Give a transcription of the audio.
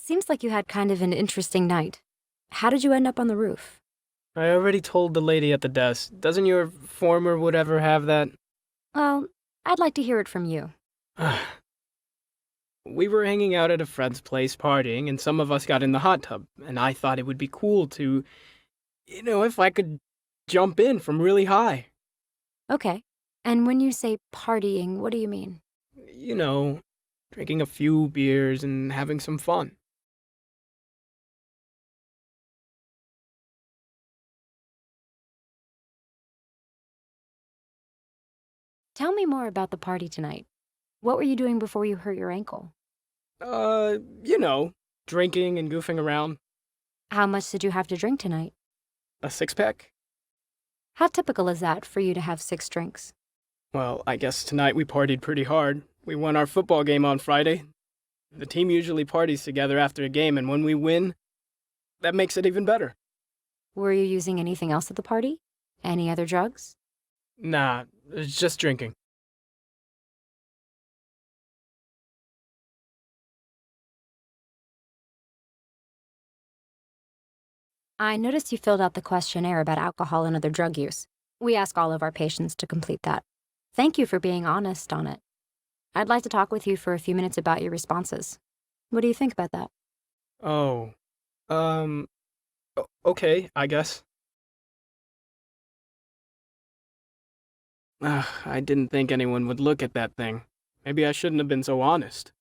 Seems like you had kind of an interesting night. How did you end up on the roof? I already told the lady at the desk. Doesn't your former whatever have that? Well, I'd like to hear it from you. We were hanging out at a friend's place partying, and some of us got in the hot tub, and I thought it would be cool to, if I could jump in from really high. Okay. And when you say partying, what do you mean? You know, drinking a few beers and having some fun. Tell me more about the party tonight. What were you doing before you hurt your ankle? Uh, you know, drinking and goofing around. How much did you have to drink tonight? A six-pack? How typical is that for you to have 6 drinks? Well, I guess tonight we partied pretty hard. We won our football game on Friday. The team usually parties together after a game, and when we win, that makes it even better. Were you using anything else at the party? Any other drugs? Nah, it's just drinking. I noticed you filled out the questionnaire about alcohol and other drug use. We ask all of our patients to complete that. Thank you for being honest on it. I'd like to talk with you for a few minutes about your responses. What do you think about that? Oh, okay, I guess. I didn't think anyone would look at that thing. Maybe I shouldn't have been so honest.